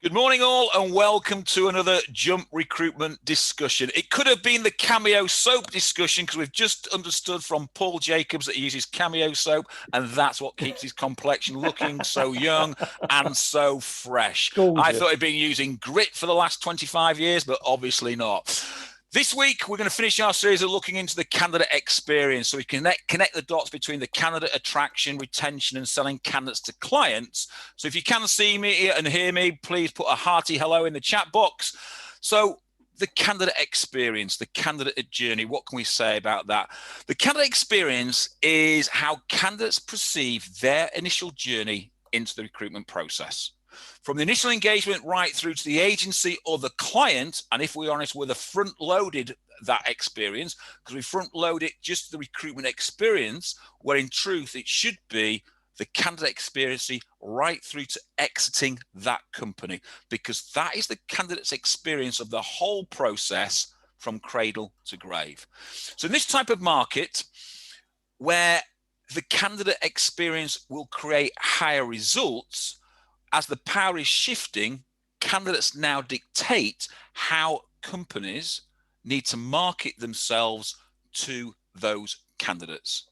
Good morning all and welcome to another Jump Recruitment discussion. It could have been the Cameo soap discussion because we've just understood from Paul Jacobs that he uses Cameo soap and that's what keeps his complexion looking so young and so fresh. Gorgeous. I thought he'd been using grit for the last 25 years, but obviously not. This week, we're going to finish our series of looking into the candidate experience so we can connect the dots between the candidate attraction, retention, and selling candidates to clients. So if you can see me and hear me, please put a hearty hello in the chat box. So the candidate experience, the candidate journey, what can we say about that? The candidate experience is how candidates perceive their initial journey into the recruitment process. From the initial engagement right through to the agency or the client, and if we're honest, we're the front-loaded that experience because we front-load it just the recruitment experience, where in truth it should be the candidate experience right through to exiting that company, because that is the candidate's experience of the whole process from cradle to grave. So in this type of market, where the candidate experience will create higher results, as the power is shifting, candidates now dictate how companies need to market themselves to those candidates.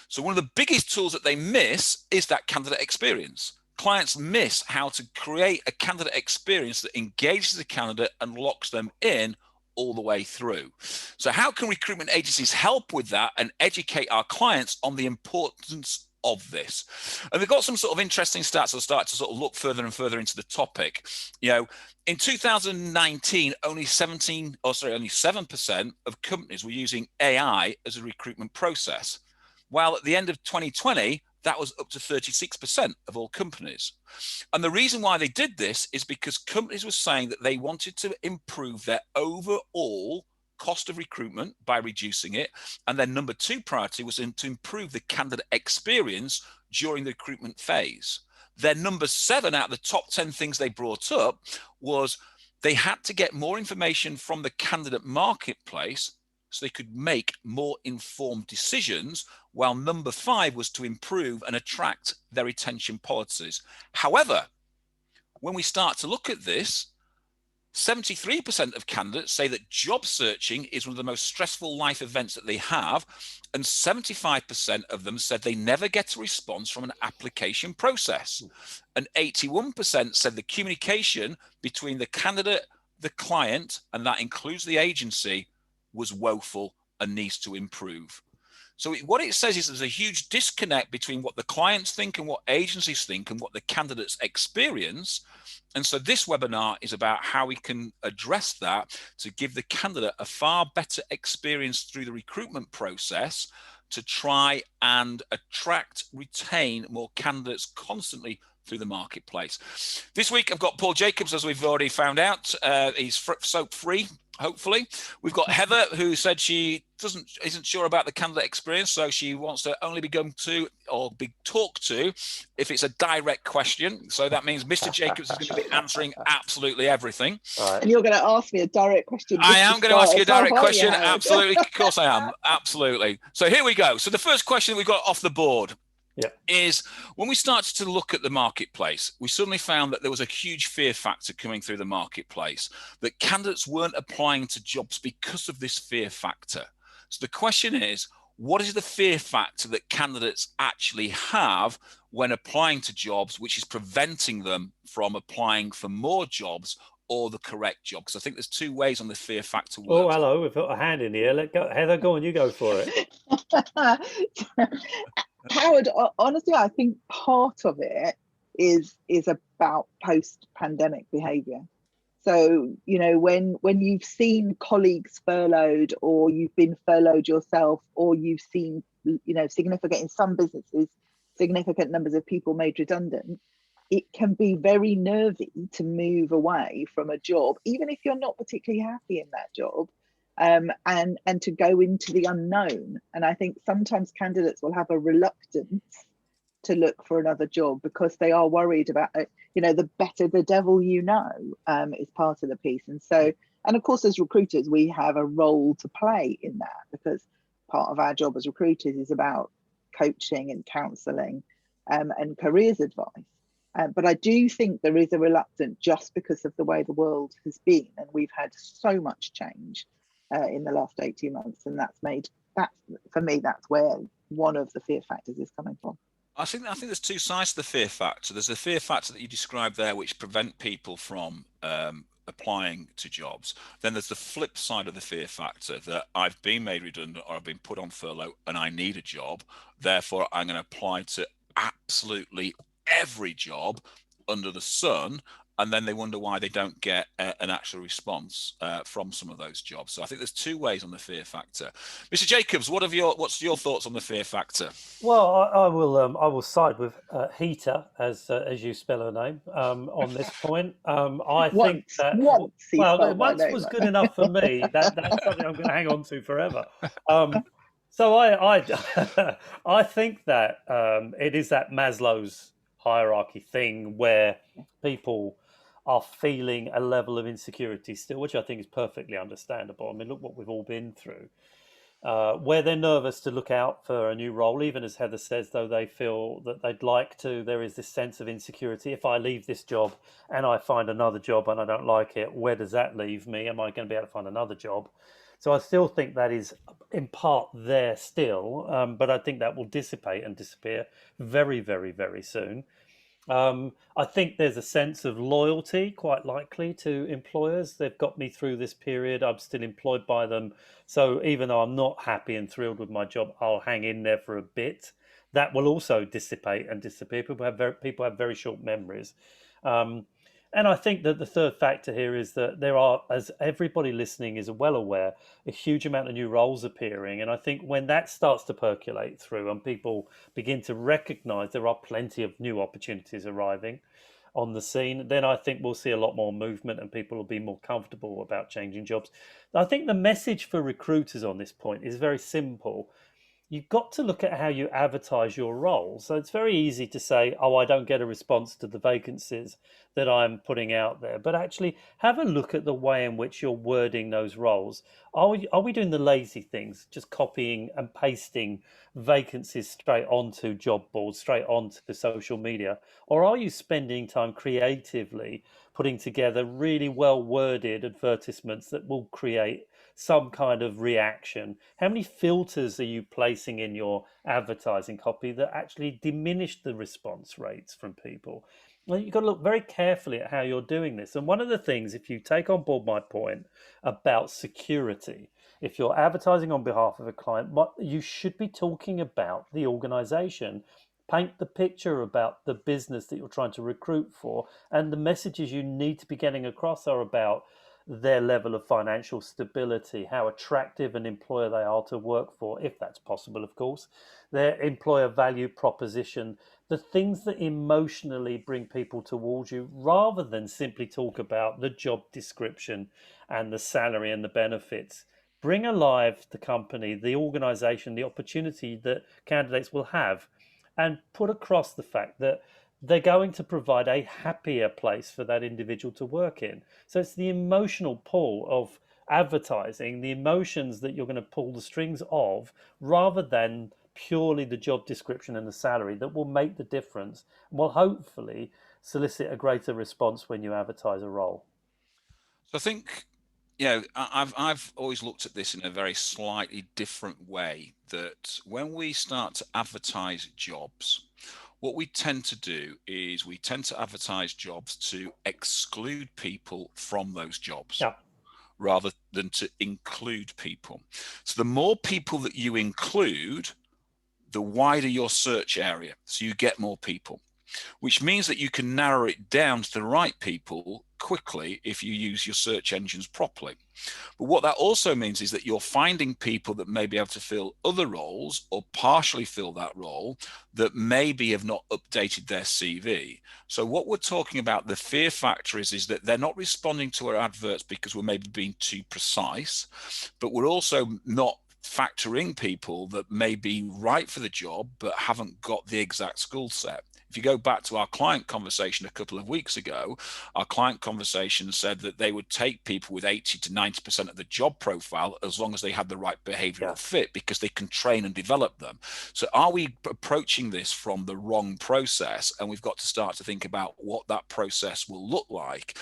So one of the biggest tools that they miss is that candidate experience. Clients miss how to create a candidate experience that engages the candidate and locks them in all the way through. So how can recruitment agencies help with that and educate our clients on the importance of this? And we've got some sort of interesting stats. I'll start to sort of look further and further into the topic. You know, in 2019, only 7% of companies were using AI as a recruitment process. While at the end of 2020, that was up to 36% of all companies. And the reason why they did this is because companies were saying that they wanted to improve their overall cost of recruitment by reducing it. And then number two priority was to improve the candidate experience during the recruitment phase. Then number 7 out of the top 10 things they brought up was they had to get more information from the candidate marketplace so they could make more informed decisions, while number 5 was to improve and attract their retention policies. However, when we start to look at this, 73% of candidates say that job searching is one of the most stressful life events that they have, and 75% of them said they never get a response from an application process. And 81% said the communication between the candidate, the client, and that includes the agency, was woeful and needs to improve. So what it says is there's a huge disconnect between what the clients think and what agencies think and what the candidates experience. And so this webinar is about how we can address that to give the candidate a far better experience through the recruitment process to try and attract, retain more candidates constantly through the marketplace. This week, I've got Paul Jacobs, as we've already found out. He's soap-free, hopefully. We've got Heather, who said she isn't sure about the candidate experience, so she wants to only be going to or be talked to if it's a direct question. So that means Mr. Jacobs is going to be answering absolutely everything. And you're going to ask me a direct question. I am going to ask you a direct question. Absolutely. Of course I am. Absolutely. So here we go. So the first question that we've got off the board is, when we started to look at the marketplace, we suddenly found that there was a huge fear factor coming through the marketplace, that candidates weren't applying to jobs because of this fear factor. So the question is, what is the fear factor that candidates actually have when applying to jobs, which is preventing them from applying for more jobs or the correct job? Because I think there's 2 ways on the fear factor works. Oh, hello, we've got a hand in here. Let go, Heather, go on, you go for it. Howard, honestly, I think part of it is about post-pandemic behaviour. So, you know, when you've seen colleagues furloughed, or you've been furloughed yourself, or you've seen, you know, in some businesses, significant numbers of people made redundant, it can be very nervy to move away from a job, even if you're not particularly happy in that job. And to go into the unknown. And I think sometimes candidates will have a reluctance to look for another job because they are worried about, you know, the better the devil you know, is part of the piece. And so, and of course, as recruiters, we have a role to play in that, because part of our job as recruiters is about coaching and counselling and careers advice. But I do think there is a reluctance just because of the way the world has been, and we've had so much change in the last 18 months, and that's for me, that's where one of the fear factors is coming from. I think there's two sides to the fear factor. There's the fear factor that you described there, which prevent people from applying to jobs. Then there's the flip side of the fear factor, that I've been made redundant or I've been put on furlough and I need a job. Therefore, I'm going to apply to absolutely every job under the sun. And then they wonder why they don't get an actual response from some of those jobs. So I think there's two ways on the fear factor. Mr. Jacobs, what's your thoughts on the fear factor? Well, I will side with Heater, as you spell her name, on this point. I think that once was good enough for me. That's something I'm going to hang on to forever. So I think that it is that Maslow's hierarchy thing where people are feeling a level of insecurity still, which I think is perfectly understandable. I mean, look what we've all been through. Where they're nervous to look out for a new role, even as Heather says, though they feel that they'd like to, there is this sense of insecurity. If I leave this job and I find another job and I don't like it, where does that leave me? Am I going to be able to find another job? So I still think that is in part there still, but I think that will dissipate and disappear very, very, very soon. I think there's a sense of loyalty, quite likely, to employers. They've got me through this period. I'm still employed by them. So even though I'm not happy and thrilled with my job, I'll hang in there for a bit. That will also dissipate and disappear. People have very short memories. And I think that the third factor here is that there are, as everybody listening is well aware, a huge amount of new roles appearing. And I think when that starts to percolate through and people begin to recognize there are plenty of new opportunities arriving on the scene, then I think we'll see a lot more movement and people will be more comfortable about changing jobs. I think the message for recruiters on this point is very simple. You've got to look at how you advertise your role. So it's very easy to say, oh, I don't get a response to the vacancies that I'm putting out there. But actually have a look at the way in which you're wording those roles. Are we doing the lazy things, just copying and pasting vacancies straight onto job boards, straight onto social media? Or are you spending time creatively putting together really well worded advertisements that will create some kind of reaction? How many filters are you placing in your advertising copy that actually diminish the response rates from people? Well, you've got to look very carefully at how you're doing this. And one of the things, if you take on board my point about security, if you're advertising on behalf of a client, you should be talking about the organization. Paint the picture about the business that you're trying to recruit for, and the messages you need to be getting across are about their level of financial stability, how attractive an employer they are to work for, if that's possible, of course, their employer value proposition, the things that emotionally bring people towards you, rather than simply talk about the job description and the salary and the benefits. Bring alive the company, the organization, the opportunity that candidates will have, and put across the fact that they're going to provide a happier place for that individual to work in. So it's the emotional pull of advertising, the emotions that you're going to pull the strings of, rather than purely the job description and the salary, that will make the difference and will hopefully solicit a greater response when you advertise a role. So I think, I've always looked at this in a very slightly different way, that when we start to advertise jobs, what we tend to do is we tend to advertise jobs to exclude people from those jobs. Yeah. Rather than to include people. So the more people that you include, the wider your search area. So you get more people, which means that you can narrow it down to the right people quickly if you use your search engines properly. But what that also means is that you're finding people that may be able to fill other roles or partially fill that role that maybe have not updated their CV. So what we're talking about, the fear factor is that they're not responding to our adverts because we're maybe being too precise, but we're also not factor in people that may be right for the job but haven't got the exact skill set. If you go back to our client conversation a couple of weeks ago, our client conversation said that they would take people with 80 to 90% of the job profile as long as they had the right behavioral fit, because they can train and develop them. So are we approaching this from the wrong process? And we've got to start to think about what that process will look like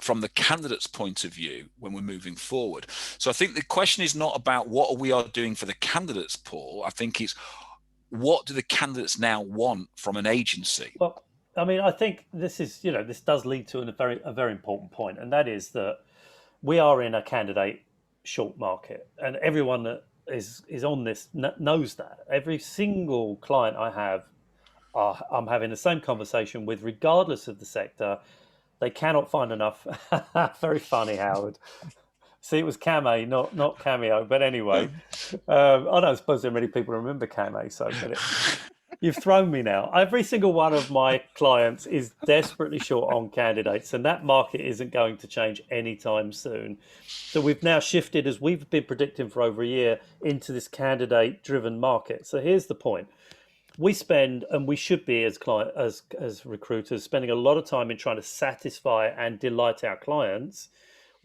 from the candidate's point of view when we're moving forward. So I think the question is not about what we are doing for the candidates, Paul. I think it's, what do the candidates now want from an agency? Well, I mean, I think this is, this does lead to a very important point, and that is that we are in a candidate short market, and everyone that is on this knows that. Every single client I have, I'm having the same conversation with, regardless of the sector. They cannot find enough. Very funny, Howard. See, it was Came, not Cameo, but anyway. I don't suppose there are many people who remember Came, so you've thrown me now. Every single one of my clients is desperately short on candidates, and that market isn't going to change anytime soon. So we've now shifted, as we've been predicting for over a year, into this candidate-driven market. So here's the point. We spend, and we should be as recruiters, spending a lot of time in trying to satisfy and delight our clients.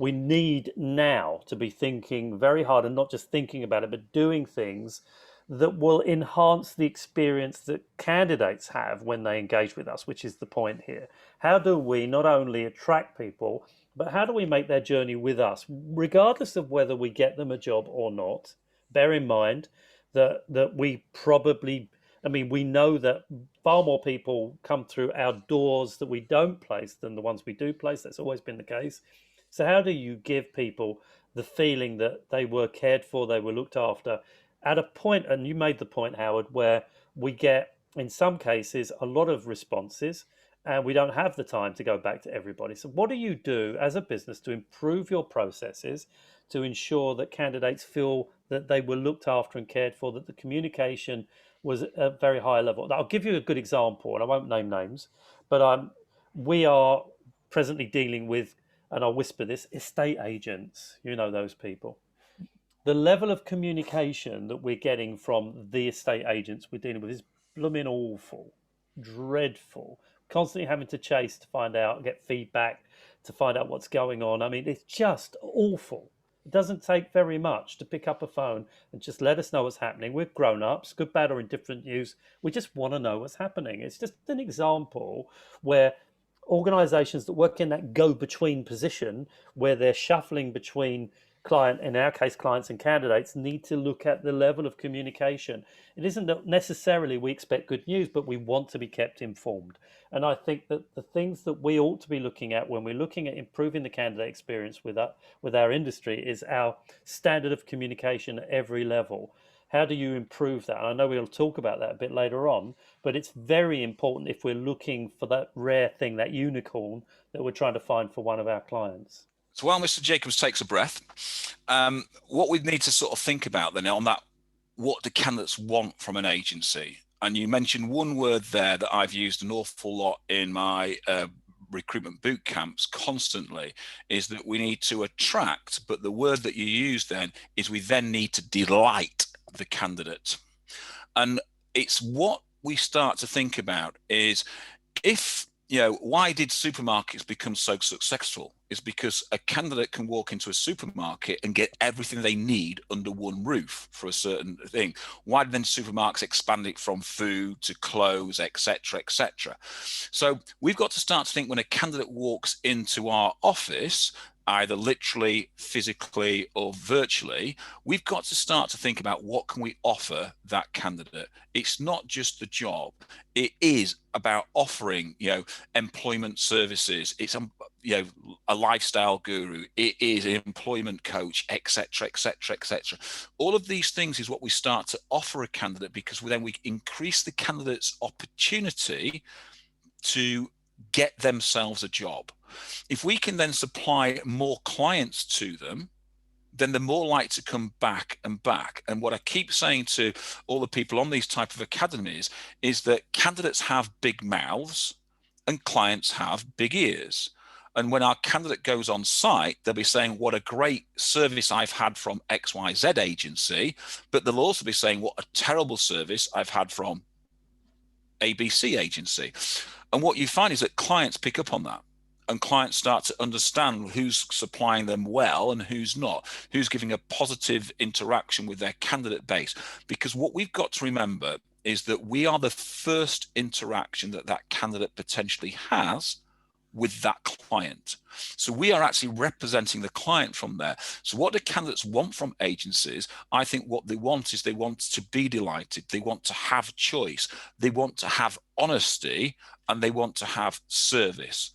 We need now to be thinking very hard, and not just thinking about it, but doing things that will enhance the experience that candidates have when they engage with us, which is the point here. How do we not only attract people, but how do we make their journey with us, regardless of whether we get them a job or not? Bear in mind that we probably, we know that far more people come through our doors that we don't place than the ones we do place. That's always been the case. So how do you give people the feeling that they were cared for, they were looked after, at a point, and you made the point, Howard, where we get, in some cases, a lot of responses, and we don't have the time to go back to everybody. So what do you do as a business to improve your processes to ensure that candidates feel that they were looked after and cared for, that the communication was at a very high level? I'll give you a good example, and I won't name names, but we are presently dealing with, and I'll whisper this, estate agents. You know those people. The level of communication that we're getting from the estate agents we're dealing with is blooming awful, dreadful. Constantly having to chase to find out, get feedback, to find out what's going on. It's just awful. It doesn't take very much to pick up a phone and just let us know what's happening. We're grown-ups, good, bad, or indifferent news. We just want to know what's happening. It's just an example where organizations that work in that go-between position, where they're shuffling between client, in our case, clients and candidates, need to look at the level of communication. It isn't that necessarily we expect good news, but we want to be kept informed. And I think that the things that we ought to be looking at when we're looking at improving the candidate experience with our industry is our standard of communication at every level. How do you improve that? And I know we'll talk about that a bit later on, but it's very important if we're looking for that rare thing, that unicorn that we're trying to find for one of our clients. So while Mr. Jacobs takes a breath, what we need to sort of think about then on that, what do candidates want from an agency? And you mentioned one word there that I've used an awful lot in my recruitment boot camps constantly, is that we need to attract, but the word that you use then is we then need to delight the candidate. And it's what we start to think about is, if why did supermarkets become so successful? Is because a candidate can walk into a supermarket and get everything they need under one roof for a certain thing. Why did then supermarkets expand it from food to clothes, etc., etc.? So we've got to start to think, when a candidate walks into our office, either literally, physically, or virtually, we've got to start to think about what can we offer that candidate. It's not just the job. It is about offering, employment services. It's a lifestyle guru. It is an employment coach, etc., etc., etc. All of these things is what we start to offer a candidate, because then we increase the candidate's opportunity to get themselves a job. If we can then supply more clients to them, then they're more likely to come back and back. And what I keep saying to all the people on these type of academies is that candidates have big mouths and clients have big ears. And when our candidate goes on site, they'll be saying, what a great service I've had from XYZ agency, but they'll also be saying, what a terrible service I've had from ABC agency. And what you find is that clients pick up on that, and clients start to understand who's supplying them well and who's not, who's giving a positive interaction with their candidate base. Because what we've got to remember is that we are the first interaction that that candidate potentially has with that client. So we are actually representing the client from there. So what do candidates want from agencies? I think what they want is they want to be delighted. They want to have choice. They want to have honesty, and they want to have service.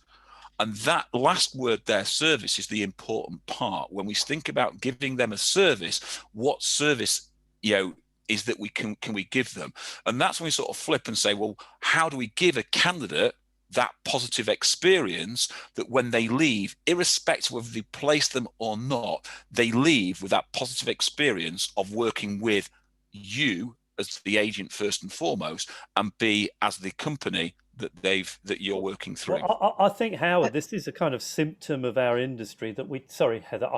And that last word there, service, is the important part. When we think about giving them a service, what service, is that can we give them? And that's when we sort of flip and say, well, how do we give a candidate that positive experience that when they leave, irrespective of if they place them or not, they leave with that positive experience of working with you as the agent first and foremost, and B, as the company that you're working through. Well, I think, Howard, this is a kind of symptom of our industry that sorry, Heather.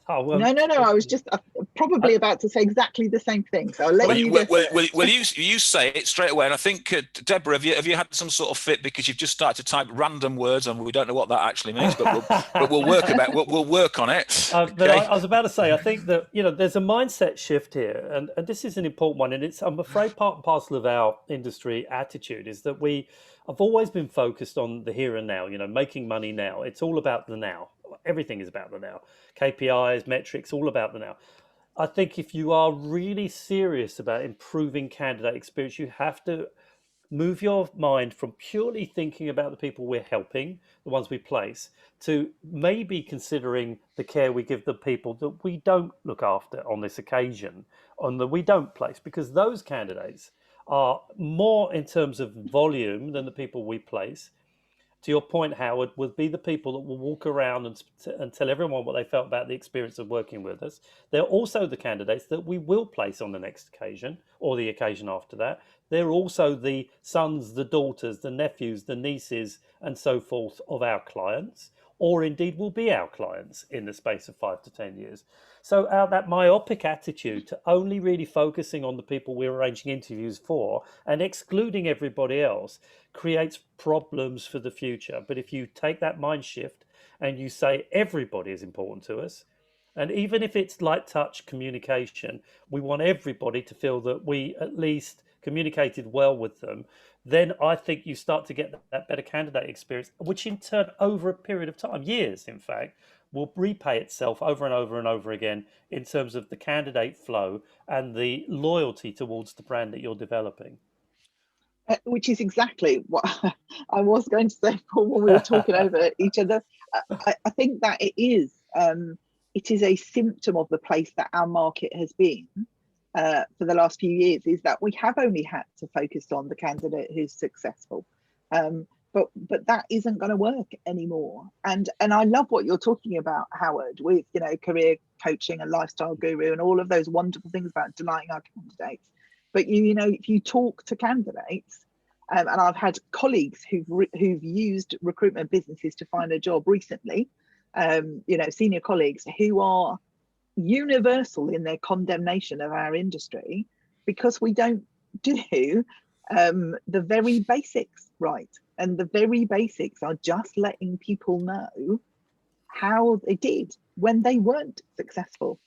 No. I was just probably about to say exactly the same thing. So I'll let you. Well, you say it straight away, and I think Deborah, have you had some sort of fit because you've just started to type random words and we don't know what that actually means, but we'll work on it. But I was about to say, I think that there's a mindset shift here, and this is an important one, and it's, I'm afraid, part and parcel of our industry attitude is that I've always been focused on the here and now, making money now. It's all about the now. Everything is about the now. KPIs, metrics, all about the now. I think if you are really serious about improving candidate experience, you have to move your mind from purely thinking about the people we're helping, the ones we place, to maybe considering the care we give the people that we don't look after on this occasion, on that we don't place, because those candidates are more in terms of volume than the people we place. To your point, Howard, would be the people that will walk around and tell everyone what they felt about the experience of working with us. They're also the candidates that we will place on the next occasion or the occasion after that. They're also the sons, the daughters, the nephews, the nieces, and so forth of our clients, or indeed will be our clients in the space of 5 to 10 years. So that myopic attitude to only really focusing on the people we're arranging interviews for and excluding everybody else creates problems for the future. But if you take that mind shift and you say everybody is important to us, and even if it's light touch communication, we want everybody to feel that we at least communicated well with them, then I think you start to get that better candidate experience, which in turn, over a period of time, years in fact, will repay itself over and over and over again in terms of the candidate flow and the loyalty towards the brand that you're developing. Which is exactly what I was going to say, Paul, when we were talking over each other. I think that it is a symptom of the place that our market has been for the last few years, is that we have only had to focus on the candidate who's successful. But that isn't going to work anymore. And I love what you're talking about, Howard, with career coaching and lifestyle guru and all of those wonderful things about delighting our candidates. But if you talk to candidates, and I've had colleagues who've used recruitment businesses to find a job recently, senior colleagues who are universal in their condemnation of our industry because we don't do the very basics right. And the very basics are just letting people know how they did when they weren't successful.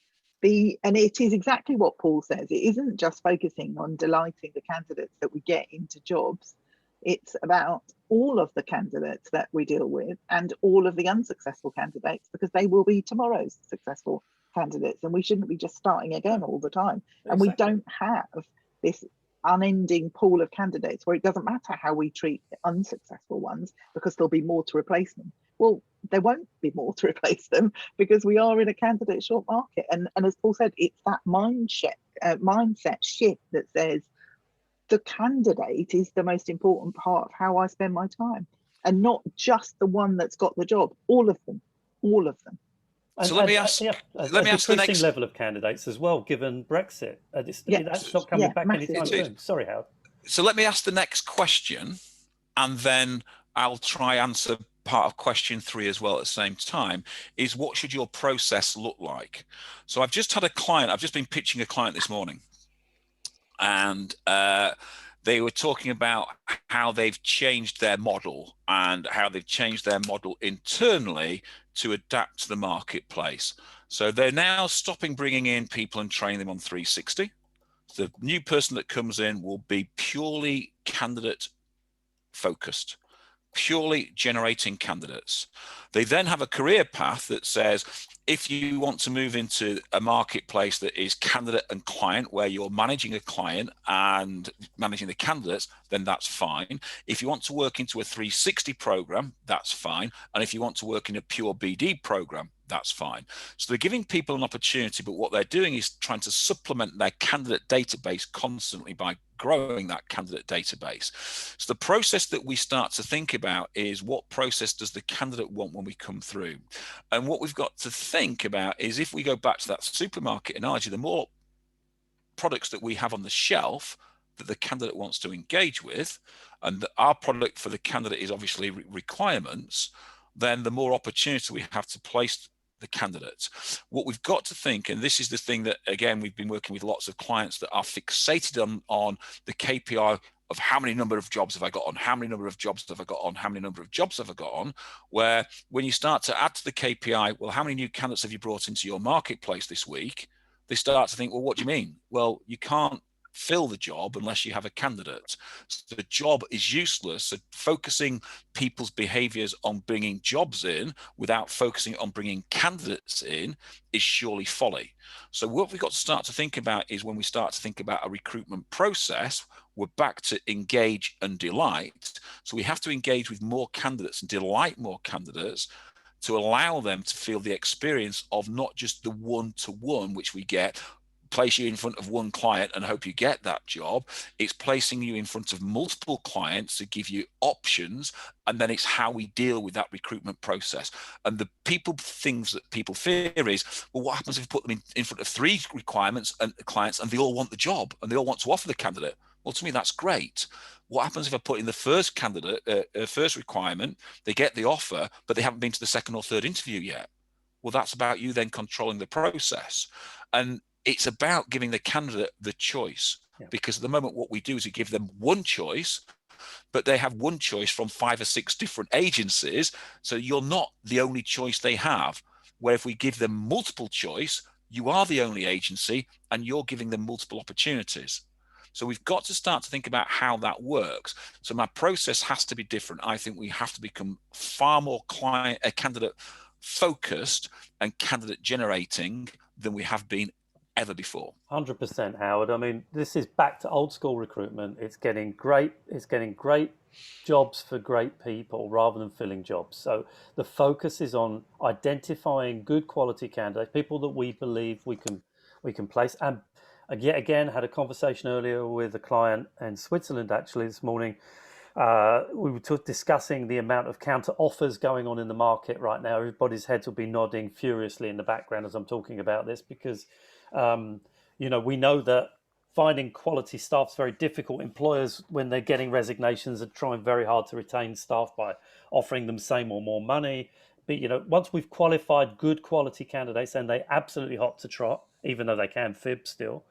And it is exactly what Paul says. It isn't just focusing on delighting the candidates that we get into jobs. It's about all of the candidates that we deal with and all of the unsuccessful candidates, because they will be tomorrow's successful candidates, and we shouldn't be just starting again all the time. Exactly. And we don't have this unending pool of candidates where it doesn't matter how we treat the unsuccessful ones because there'll be more to replace them. Well, there won't be more to replace them because we are in a candidate short market. And as Paul said, it's that mindset shift that says the candidate is the most important part of how I spend my time, and not just the one that's got the job. All of them. So let me ask the next level of candidates as well, given Brexit. That's not coming back anytime soon. Sorry, Howard. So let me ask the next question, and then I'll try answer part of question 3 as well at the same time, is what should your process look like? So I've just had a client, I've just been pitching a client this morning, and they were talking about how they've changed their model and how they've changed their model internally to adapt to the marketplace. So they're now stopping bringing in people and training them on 360. The new person that comes in will be purely candidate focused, purely generating candidates. They then have a career path that says, if you want to move into a marketplace that is candidate and client, where you're managing a client and managing the candidates, then that's fine. If you want to work into a 360 program, that's fine. And if you want to work in a pure BD program, that's fine. So they're giving people an opportunity, but what they're doing is trying to supplement their candidate database constantly by growing that candidate database. So the process that we start to think about is, what process does the candidate want when we come through? And what we've got to think about is, if we go back to that supermarket analogy, the more products that we have on the shelf that the candidate wants to engage with, and our product for the candidate is obviously requirements, then the more opportunity we have to place the candidates. What we've got to think, and this is the thing that, again, we've been working with lots of clients that are fixated on the KPI of how many number of jobs have I got on, how many number of jobs have I got on, how many number of jobs have I got on, where when you start to add to the KPI, well, how many new candidates have you brought into your marketplace this week? They start to think, well, what do you mean? Well, you can't fill the job unless you have a candidate. So the job is useless. So focusing people's behaviors on bringing jobs in without focusing on bringing candidates in is surely folly. So what we've got to start to think about is, when we start to think about a recruitment process, we're back to engage and delight. So we have to engage with more candidates and delight more candidates to allow them to feel the experience of not just the one-to-one, which we get, place you in front of one client and hope you get that job. It's placing you in front of multiple clients to give you options, and then it's how we deal with that recruitment process. And the things that people fear is, well, what happens if we put them in front of 3 requirements and clients and they all want the job and they all want to offer the candidate? Well, to me, that's great. What happens if I put in the first candidate, first requirement, they get the offer, but they haven't been to the second or third interview yet? Well, that's about you then controlling the process. And it's about giving the candidate the choice, because at the moment what we do is we give them one choice, but they have one choice from 5 or 6 different agencies. So you're not the only choice they have, where if we give them multiple choice, you are the only agency and you're giving them multiple opportunities. So we've got to start to think about how that works. So my process has to be different. I think we have to become far more candidate focused and candidate generating than we have been ever before. 100%, Howard. I mean, this is back to old school recruitment. It's getting great jobs for great people rather than filling jobs. So the focus is on identifying good quality candidates, people that we believe we can place. And yet again, had a conversation earlier with a client in Switzerland actually this morning. We were discussing the amount of counter offers going on in the market right now. Everybody's heads will be nodding furiously in the background as I'm talking about this, because we know that finding quality staff is very difficult. Employers, when they're getting resignations, are trying very hard to retain staff by offering them same or more money. But once we've qualified good quality candidates, and they're absolutely hot to trot, even though they can fib still,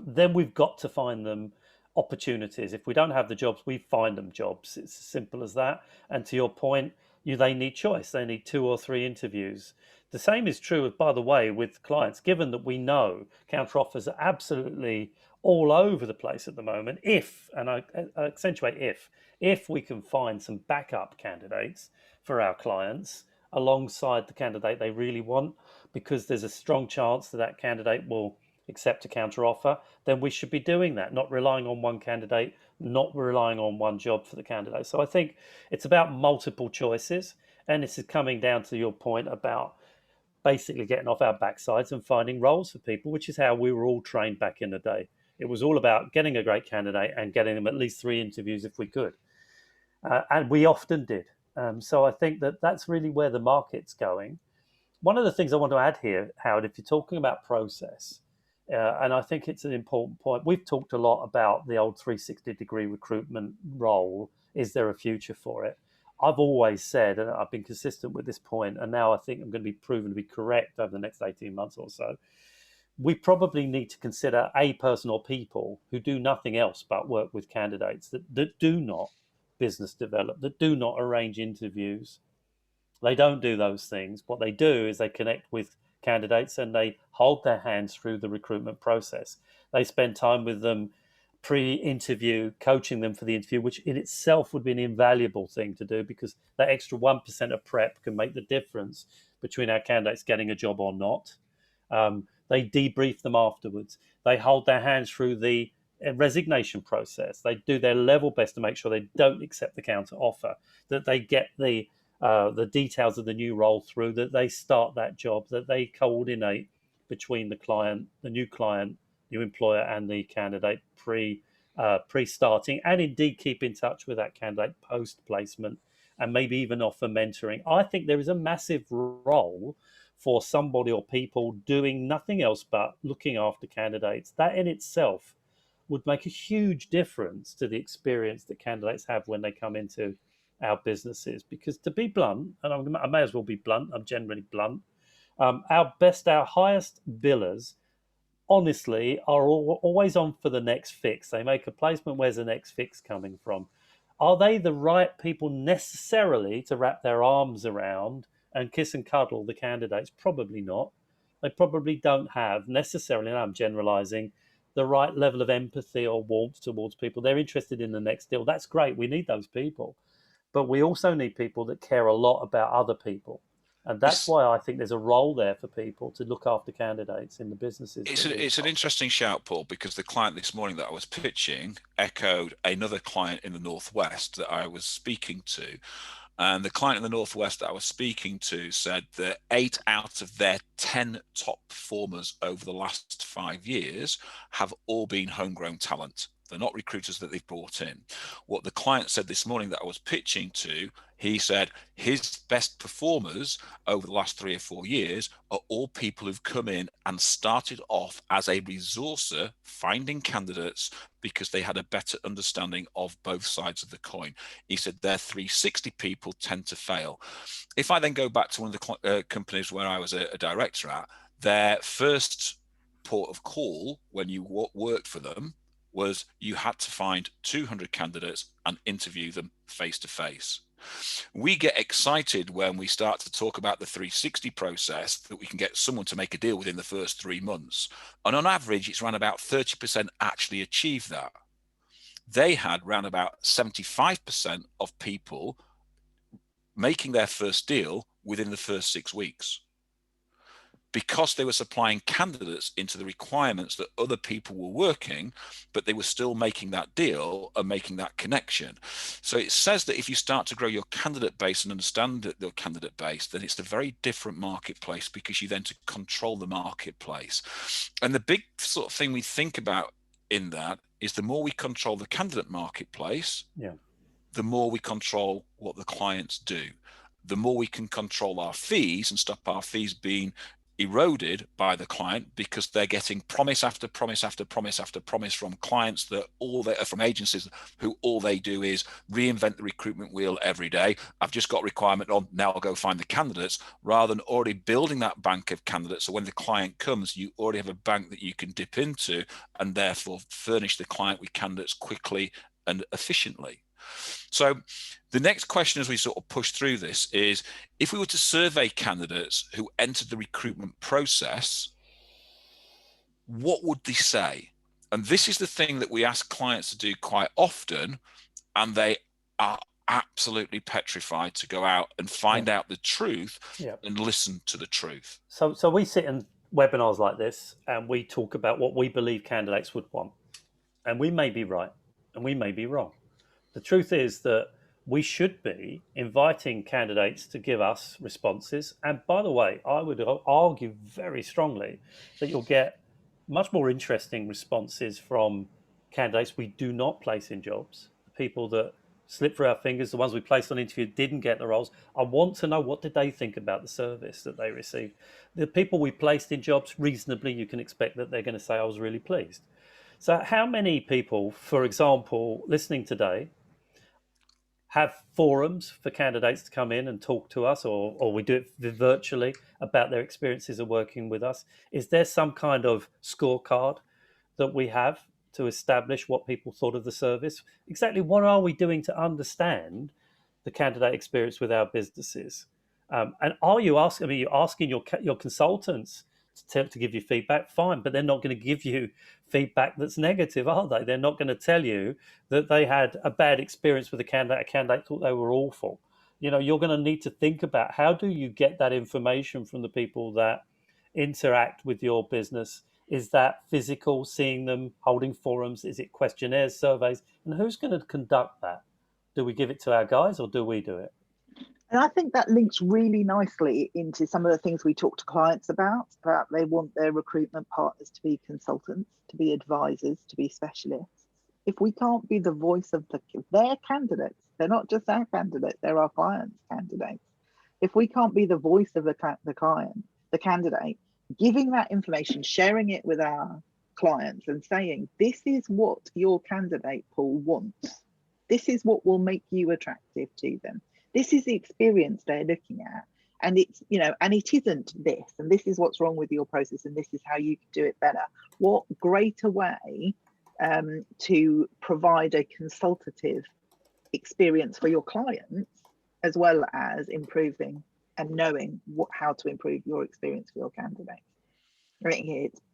then we've got to find them opportunities. If we don't have the jobs, we find them jobs. It's as simple as that. And to your point, they need choice. They need 2 or 3 interviews. The same is true, by the way, with clients, given that we know counteroffers are absolutely all over the place at the moment. And I accentuate if we can find some backup candidates for our clients alongside the candidate they really want, because there's a strong chance that candidate will accept a counteroffer, then we should be doing that, not relying on one candidate, not relying on one job for the candidate. So I think it's about multiple choices, and this is coming down to your point about basically getting off our backsides and finding roles for people, which is how we were all trained back in the day. It was all about getting a great candidate and getting them at least 3 interviews if we could. And we often did. So I think that's really where the market's going. One of the things I want to add here, Howard, if you're talking about process, and I think it's an important point, we've talked a lot about the old 360-degree recruitment role. Is there a future for it? I've always said, and I've been consistent with this point, and now I think I'm going to be proven to be correct over the next 18 months or so. We probably need to consider a person or people who do nothing else but work with candidates, that do not business develop, that do not arrange interviews. They don't do those things. What they do is they connect with candidates and they hold their hands through the recruitment process. They spend time with them pre-interview, coaching them for the interview, which in itself would be an invaluable thing to do, because that extra 1% of prep can make the difference between our candidates getting a job or not. They debrief them afterwards. They hold their hands through the resignation process. They do their level best to make sure they don't accept the counter offer, that they get the details of the new role through, that they start that job, that they coordinate between the client, the new client, new employer, and the candidate pre-starting, and indeed keep in touch with that candidate post-placement, and maybe even offer mentoring. I think there is a massive role for somebody or people doing nothing else but looking after candidates. That in itself would make a huge difference to the experience that candidates have when they come into our businesses. Because to be blunt, and I may as well be blunt, I'm generally blunt, our highest billers, honestly, are always on for the next fix. They make a placement, where's the next fix coming from? Are they the right people necessarily to wrap their arms around and kiss and cuddle the candidates? Probably not. They probably don't have necessarily, and I'm generalizing, the right level of empathy or warmth towards people. They're interested in the next deal. That's great. We need those people. But we also need people that care a lot about other people. And that's why I think there's a role there for people to look after candidates in the businesses. It's an interesting shout, Paul, because the client this morning that I was pitching echoed another client in the Northwest that I was speaking to. And the client in the Northwest that I was speaking to said that 8 out of their 10 top performers over the last 5 years have all been homegrown talent. They're not recruiters that they've brought in. What the client said this morning that I was pitching to, he said his best performers over the last 3 or 4 years are all people who've come in and started off as a resourcer finding candidates because they had a better understanding of both sides of the coin. He said their 360 people tend to fail. If I then go back to one of the companies where I was a director at, their first port of call when you worked for them was you had to find 200 candidates and interview them face to face. We get excited when we start to talk about the 360 process, that we can get someone to make a deal within the first 3 months. And on average, it's around about 30% actually achieve that. They had around about 75% of people making their first deal within the first 6 weeks, because they were supplying candidates into the requirements that other people were working, but they were still making that deal and making that connection. So it says that if you start to grow your candidate base and understand your candidate base, then it's a very different marketplace, because you then to control the marketplace. And the big sort of thing we think about in that is the more we control the candidate marketplace, the more we control what the clients do. The more we can control our fees and stop our fees being eroded by the client, because they're getting promise after promise after promise after promise from clients that from agencies who all they do is reinvent the recruitment wheel every day. I've just got a requirement on, now I'll go find the candidates, rather than already building that bank of candidates. So when the client comes, you already have a bank that you can dip into, and therefore furnish the client with candidates quickly and efficiently. So the next question as we sort of push through this is, if we were to survey candidates who entered the recruitment process, what would they say? And this is the thing that we ask clients to do quite often, and they are absolutely petrified to go out and find out the truth and listen to the truth. So we sit in webinars like this and we talk about what we believe candidates would want. And we may be right and we may be wrong. The truth is that we should be inviting candidates to give us responses. And by the way, I would argue very strongly that you'll get much more interesting responses from candidates we do not place in jobs, the people that slip through our fingers, the ones we placed on interview didn't get the roles. I want to know, what did they think about the service that they received? The people we placed in jobs, reasonably, you can expect that they're going to say, I was really pleased. So how many people, for example, listening today, have forums for candidates to come in and talk to us, or we do it virtually about their experiences of working with us? Is there some kind of scorecard that we have to establish what people thought of the service? Exactly what are we doing to understand the candidate experience with our businesses? And are you asking? I mean, you're asking your consultants to give you feedback, fine, but they're not going to give you feedback that's negative, are they? They're not going to tell you that they had a bad experience with a candidate thought they were awful. You're going to need to think about, how do you get that information from the people that interact with your business? Is that physical, seeing them, holding forums? Is it questionnaires, surveys? And who's going to conduct that? Do we give it to our guys, or do we do it? And I think that links really nicely into some of the things we talk to clients about they want their recruitment partners to be consultants, to be advisors, to be specialists. If we can't be the voice of their candidates, they're not just our candidates, they're our clients' candidates. If we can't be the voice of the client, the candidate, giving that information, sharing it with our clients and saying, this is what your candidate pool wants. This is what will make you attractive to them. This is the experience they're looking at. And it's, and it isn't this, and this is what's wrong with your process, and this is how you can do it better. What greater way to provide a consultative experience for your clients, as well as improving and knowing how to improve your experience for your candidates. I think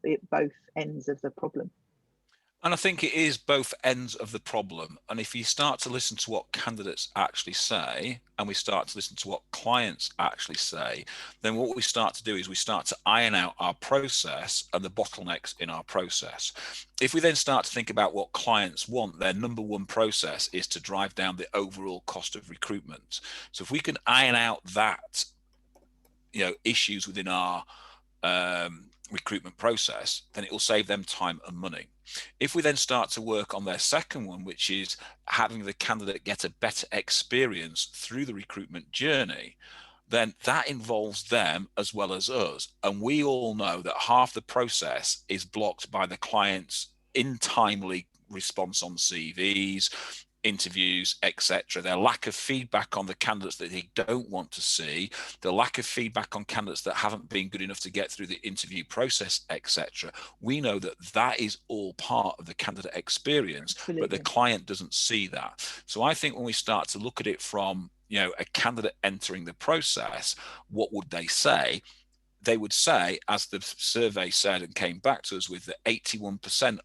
it's both ends of the problem. And I think it is both ends of the problem. And if you start to listen to what candidates actually say, and we start to listen to what clients actually say, then what we start to do is we start to iron out our process and the bottlenecks in our process. If we then start to think about what clients want, their number one process is to drive down the overall cost of recruitment. So if we can iron out that, issues within our recruitment process, then it will save them time and money. If we then start to work on their second one, which is having the candidate get a better experience through the recruitment journey, then that involves them as well as us. And we all know that half the process is blocked by the client's untimely response on CVs, interviews, etc. Their lack of feedback on the candidates that they don't want to see, the lack of feedback on candidates that haven't been good enough to get through the interview process, etc. We know that that is all part of the candidate experience. Absolutely. But the client doesn't see that. So I think when we start to look at it from a candidate entering the process, what would they say? They would say, as the survey said and came back to us with, that 81%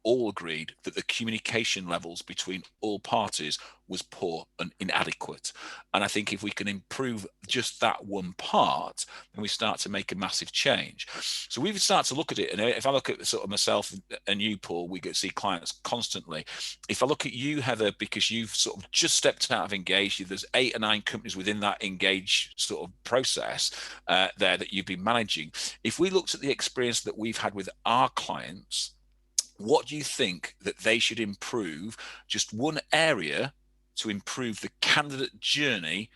all agreed that the communication levels between all parties was poor and inadequate. And I think if we can improve just that one part, then we start to make a massive change. So we would start to look at it. And if I look at sort of myself and you, Paul, we get to see clients constantly. If I look at you, Heather, because you've sort of just stepped out of Engage, there's 8 or 9 companies within that Engage sort of process there that you've been managing. If we looked at the experience that we've had with our clients, what do you think that they should improve? Just one area to improve the candidate journey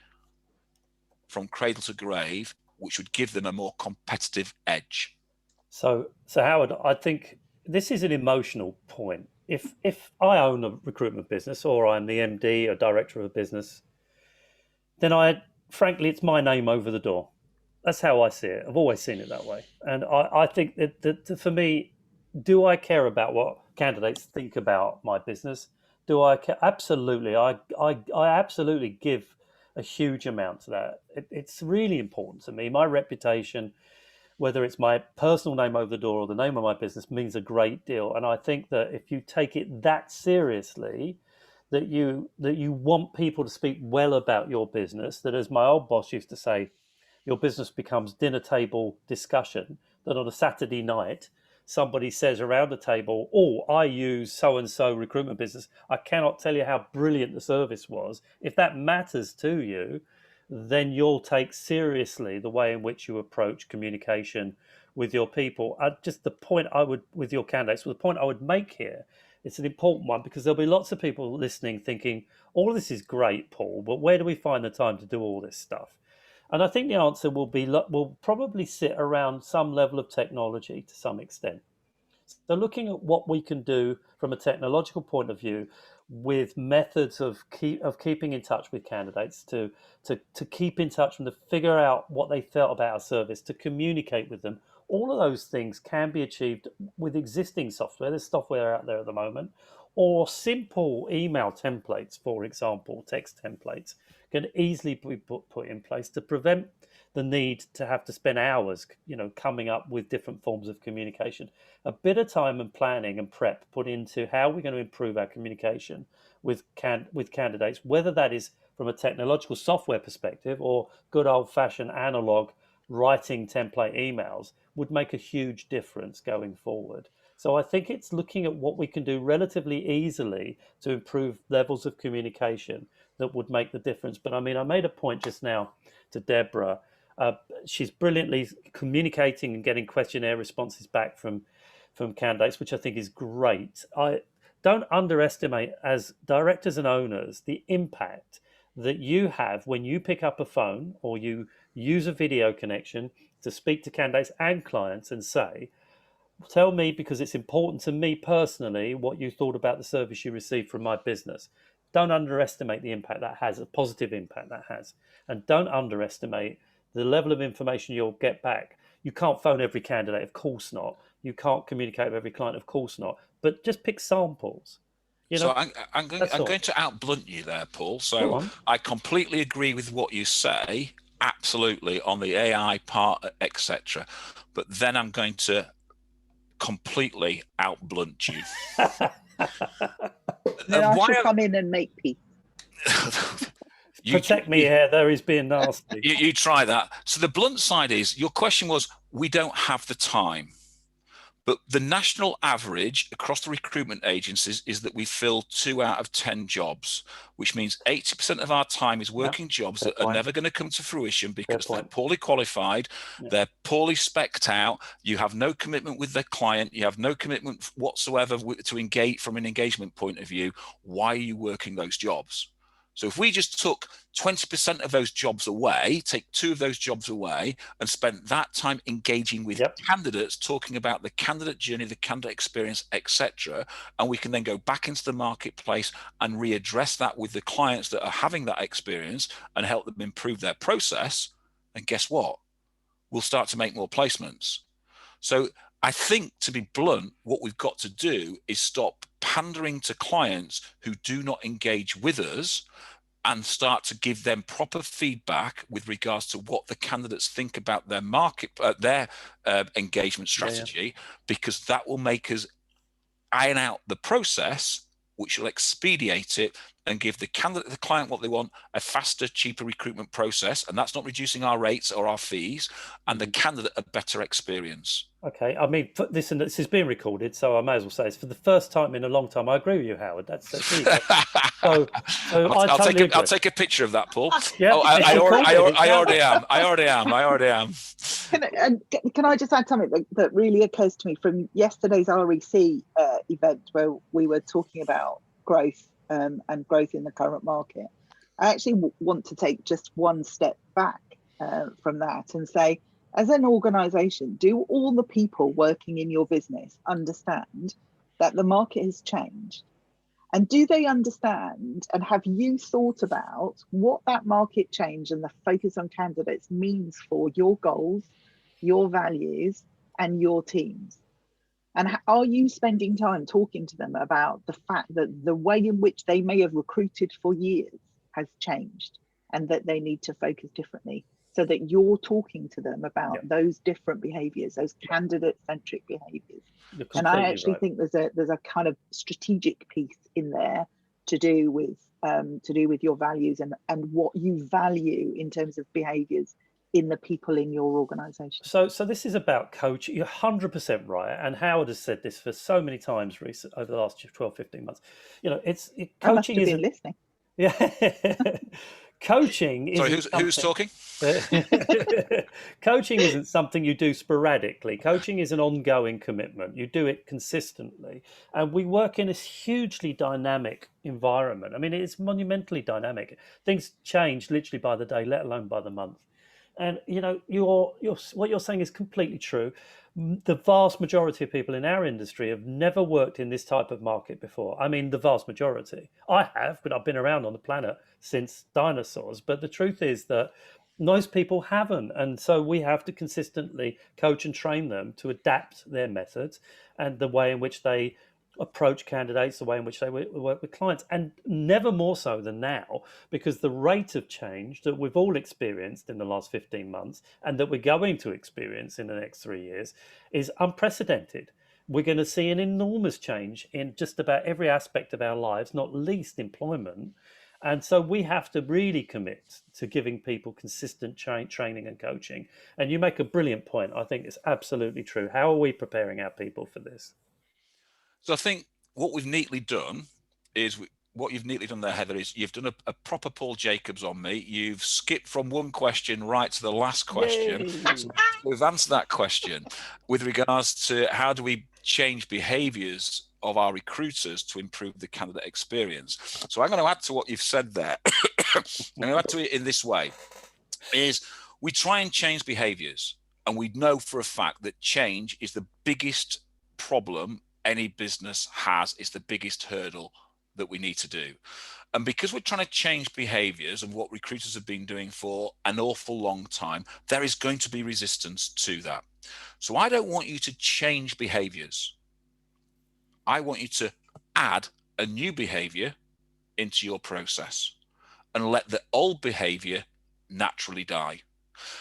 from cradle to grave, which would give them a more competitive edge. So Howard, I think this is an emotional point. If I own a recruitment business, or I'm the MD or director of a business, then frankly, it's my name over the door. That's how I see it. I've always seen it that way. And I think that for me, do I care about what candidates think about my business? Do I care? Absolutely. I absolutely give a huge amount to that. It's really important to me. My reputation, whether it's my personal name over the door or the name of my business, means a great deal. And I think that if you take it that seriously, that you want people to speak well about your business, that, as my old boss used to say, your business becomes dinner table discussion, that on a Saturday night, somebody says around the table, oh, I use so-and-so recruitment business. I cannot tell you how brilliant the service was. If that matters to you, then you'll take seriously the way in which you approach communication with your people. Just the point with your candidates, the point I would make here, it's an important one, because there'll be lots of people listening thinking, all of this is great, Paul, but where do we find the time to do all this stuff? And I think the answer will probably sit around some level of technology to some extent. So looking at what we can do from a technological point of view, with methods of keeping in touch with candidates, to keep in touch and to figure out what they felt about our service, to communicate with them. All of those things can be achieved with existing software. There's software out there at the moment, or simple email templates, for example, text templates can easily be put in place to prevent the need to have to spend hours, coming up with different forms of communication. A bit of time and planning and prep put into how we're going to improve our communication with candidates, whether that is from a technological software perspective or good old-fashioned analog writing template emails, would make a huge difference going forward. So I think it's looking at what we can do relatively easily to improve levels of communication that would make the difference. But I mean, I made a point just now to Deborah. She's brilliantly communicating and getting questionnaire responses back from candidates, which I think is great. I don't underestimate, as directors and owners, the impact that you have when you pick up a phone or you use a video connection to speak to candidates and clients and say, tell me, because it's important to me personally, what you thought about the service you received from my business. Don't underestimate the impact that has, a positive impact that has. And don't underestimate the level of information you'll get back. You can't phone every candidate, of course not. You can't communicate with every client, of course not. But just pick samples. So I'm going to outblunt you there, Paul. So I completely agree with what you say, absolutely, on the AI part, etc. But then I'm going to completely outblunt you. Then I should come in and make peace. Protect me here, there is being nasty. You try that. So the blunt side is, your question was, we don't have the time. But the national average across the recruitment agencies is that we fill 2 out of 10 jobs, which means 80% of our time is working jobs that are never going to come to fruition because they're poorly qualified, they're poorly specced out, you have no commitment with the client, you have no commitment whatsoever to engage from an engagement point of view. Why are you working those jobs? So if we just took 20% of those jobs away, take 2 of those jobs away, and spent that time engaging with candidates, talking about the candidate journey, the candidate experience, etc., and we can then go back into the marketplace and readdress that with the clients that are having that experience and help them improve their process, and guess what? We'll start to make more placements. So I think, to be blunt, what we've got to do is stop pandering to clients who do not engage with us and start to give them proper feedback with regards to what the candidates think about their market, their engagement strategy, because that will make us iron out the process, which will expedite it and give the candidate, the client, what they want: a faster, cheaper recruitment process. And that's not reducing our rates or our fees, and the candidate a better experience. Okay, I mean, this is being recorded, so I may as well say it's for the first time in a long time. I agree with you, Howard. That's so I'll take a picture of that, Paul. Yeah, I already am. Can I just add something that really occurs to me from yesterday's REC event, where we were talking about growth and growth in the current market? I actually want to take just one step back from that and say, as an organization, do all the people working in your business understand that the market has changed? And do they understand, and have you thought about what that market change and the focus on candidates means for your goals, your values, and your teams? And are you spending time talking to them about the fact that the way in which they may have recruited for years has changed, and that they need to focus differently, so that you're talking to them about those different behaviors, those candidate-centric behaviors? And I actually think there's a kind of strategic piece in there to do with your values and what you value in terms of behaviors in the people in your organization. So this is about coaching. You're 100% right. And Howard has said this for so many times over the last 12, 15 months. Coaching isn't listening. Yeah. Coaching isn't. Sorry, who's talking? Coaching isn't something you do sporadically. Coaching is an ongoing commitment. You do it consistently. And we work in this hugely dynamic environment. I mean, it's monumentally dynamic. Things change literally by the day, let alone by the month. And what you're saying is completely true. The vast majority of people in our industry have never worked in this type of market before. I mean, the vast majority. I have, but I've been around on the planet since dinosaurs. But the truth is that most people haven't. And so we have to consistently coach and train them to adapt their methods and the way in which they approach candidates, the way in which they work with clients, and never more so than now, because the rate of change that we've all experienced in the last 15 months and that we're going to experience in the next 3 years is unprecedented. We're going to see an enormous change in just about every aspect of our lives, not least employment. And so we have to really commit to giving people consistent training and coaching. And you make a brilliant point. I think it's absolutely true. How are we preparing our people for this? So I think what we've neatly done is what you've neatly done there, Heather, is you've done a proper Paul Jacobs on me. You've skipped from one question right to the last question. So we've answered that question with regards to how do we change behaviours of our recruiters to improve the candidate experience. So I'm going to add to what you've said there. I'm going to add to it in this way, is we try and change behaviours, and we know for a fact that change is the biggest problem any business has. It's the biggest hurdle that we need to do. And because we're trying to change behaviors and what recruiters have been doing for an awful long time, there is going to be resistance to that. So I don't want you to change behaviors. I want you to add a new behavior into your process and let the old behavior naturally die.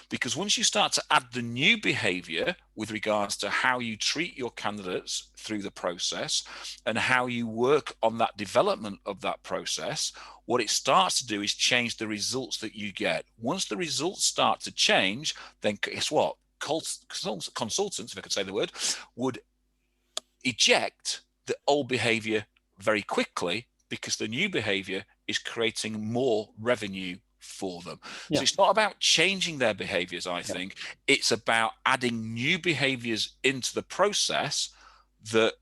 Because once you start to add the new behavior with regards to how you treat your candidates through the process and how you work on that development of that process, what it starts to do is change the results that you get. Once the results start to change, then guess what? Consultants, if I could say the word, would eject the old behavior very quickly because the new behavior is creating more revenue for them. So it's not about changing their behaviors, I think. It's about adding new behaviors into the process that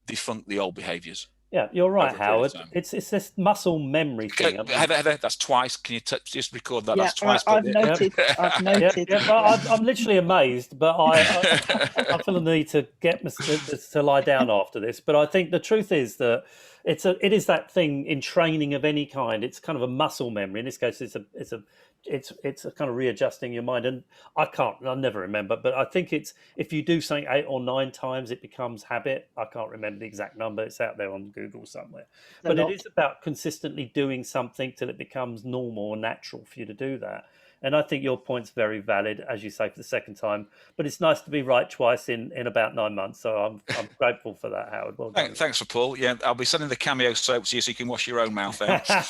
defunct the old behaviors. Yeah, you're right, Howard. It's this muscle memory thing. Heather, that's twice. Can you just record that? Yeah, that's twice. I've noted. I've noted. I'm literally amazed, but I feel the need to get to lie down after this. But I think the truth is that it is that thing in training of any kind. It's kind of a muscle memory. In this case, it's a kind of readjusting your mind. And I'll never remember, but I think it's if you do something 8 or 9 times, it becomes habit. I can't remember the exact number. It's out there on Google somewhere. But it is about consistently doing something till it becomes normal or natural for you to do that. And I think your point's very valid, as you say, for the second time. But it's nice to be right twice in about 9 months. So I'm grateful for that, Howard. Well done. Thanks for Paul. Yeah, I'll be sending the Cameo soap to you so you can wash your own mouth out. So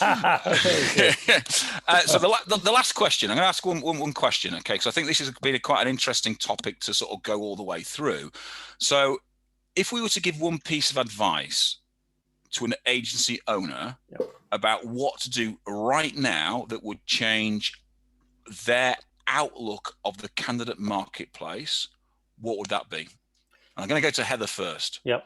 the last question, I'm going to ask one question, okay? Because I think this has been quite an interesting topic to sort of go all the way through. So if we were to give one piece of advice to an agency owner about what to do right now that would change their outlook of the candidate marketplace, what would that be? I'm going to go to Heather first. Yep.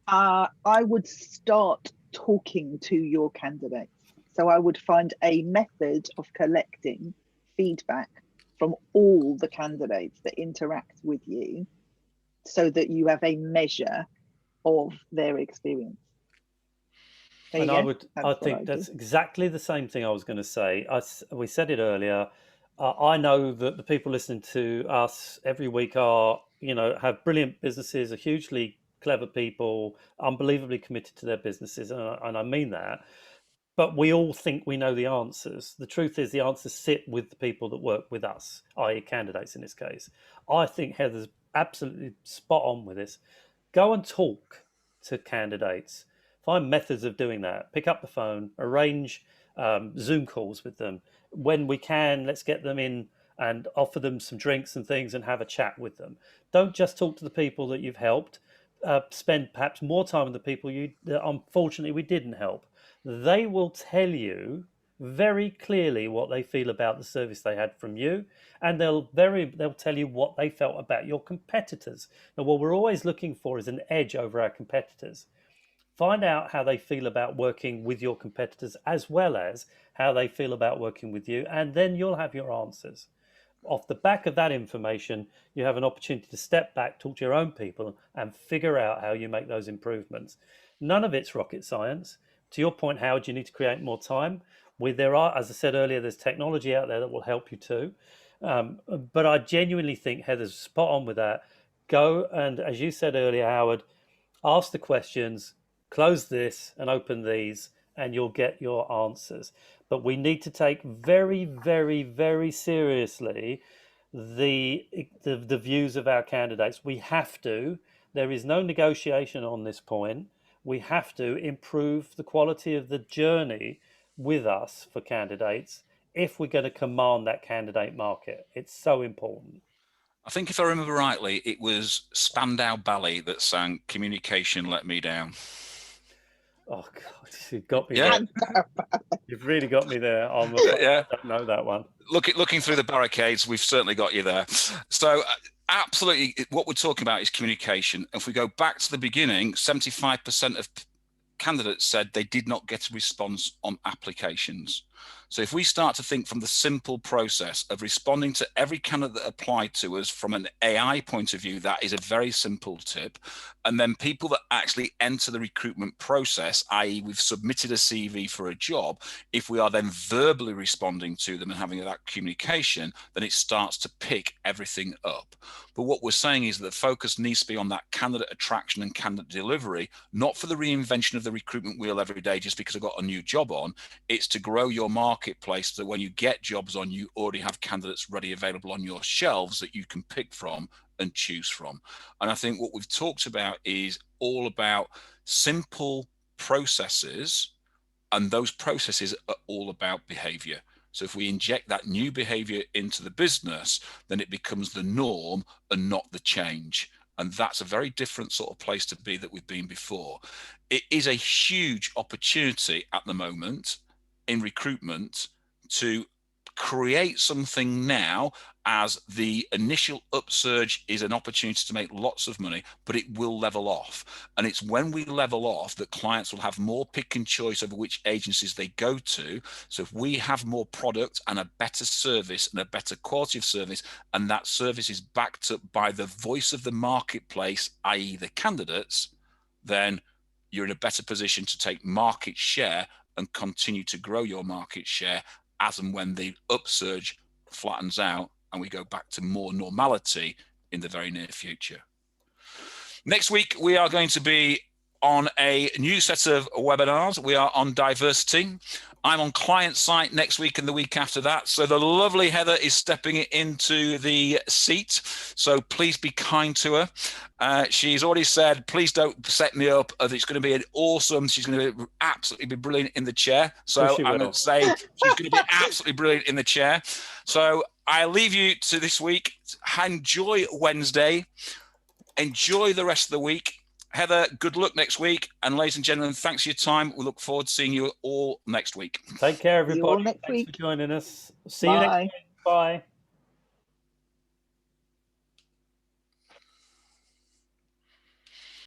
I would start talking to your candidates. So I would find a method of collecting feedback from all the candidates that interact with you so that you have a measure of their experience. And I think that's exactly the same thing I was going to say. We said it earlier. I know that the people listening to us every week have brilliant businesses, are hugely clever people, unbelievably committed to their businesses, and I mean that. But we all think we know the answers. The truth is the answers sit with the people that work with us, i.e. candidates in this case. I think Heather's absolutely spot on with this. Go and talk to candidates. Find methods of doing that. Pick up the phone, arrange Zoom calls with them. When we can, let's get them in and offer them some drinks and things and have a chat with them. Don't just talk to the people that you've helped. Spend perhaps more time with the people that unfortunately we didn't help. They will tell you very clearly what they feel about the service they had from you, and they'll tell you what they felt about your competitors. Now, what we're always looking for is an edge over our competitors. Find out how they feel about working with your competitors, as well as how they feel about working with you, and then you'll have your answers. Off the back of that information, you have an opportunity to step back, talk to your own people, and figure out how you make those improvements. None of it's rocket science. To your point, Howard, you need to create more time. There are, as I said earlier, there's technology out there that will help you too. But I genuinely think Heather's spot on with that. Go and, as you said earlier, Howard, ask the questions, close this and open these, and you'll get your answers. But we need to take very, very, very seriously the views of our candidates. We have to. There is no negotiation on this point. We have to improve the quality of the journey with us for candidates if we're going to command that candidate market. It's so important. I think if I remember rightly, it was Spandau Ballet that sang "Communication Let Me Down." Oh God, you've got me there. You've really got me there. I don't know that one. Looking through the barricades, we've certainly got you there. So absolutely, what we're talking about is communication. If we go back to the beginning, 75% of candidates said they did not get a response on applications. So if we start to think from the simple process of responding to every candidate that applied to us from an AI point of view, that is a very simple tip. And then people that actually enter the recruitment process, i.e. we've submitted a CV for a job, if we are then verbally responding to them and having that communication, then it starts to pick everything up. But what we're saying is that the focus needs to be on that candidate attraction and candidate delivery, not for the reinvention of the recruitment wheel every day just because I've got a new job on. It's to grow your marketplace so that when you get jobs on, you already have candidates ready available on your shelves that you can pick from and choose from. And I think what we've talked about is all about simple processes, and those processes are all about behavior. So if we inject that new behavior into the business, then it becomes the norm and not the change. And that's a very different sort of place to be that we've been before. It is a huge opportunity at the moment in recruitment to create something now, as the initial upsurge is an opportunity to make lots of money, but it will level off. And it's when we level off that clients will have more pick and choice over which agencies they go to. So if we have more product and a better service and a better quality of service, and that service is backed up by the voice of the marketplace, i.e. the candidates, then you're in a better position to take market share and continue to grow your market share as and when the upsurge flattens out and we go back to more normality in the very near future. Next week, we are going to be on a new set of webinars. We are on diversity. I'm on client site next week and the week after that. So the lovely Heather is stepping into the seat. So please be kind to her. She's already said, please don't set me up. It's going to be an awesome. She's going to absolutely be brilliant in the chair. So I'm going to say she's going to be absolutely brilliant in the chair. So I leave you to this week. Enjoy Wednesday. Enjoy the rest of the week. Heather, good luck next week. And ladies and gentlemen, thanks for your time. We look forward to seeing you all next week. Take care, everybody. Thanks for joining us. See you next week. Bye.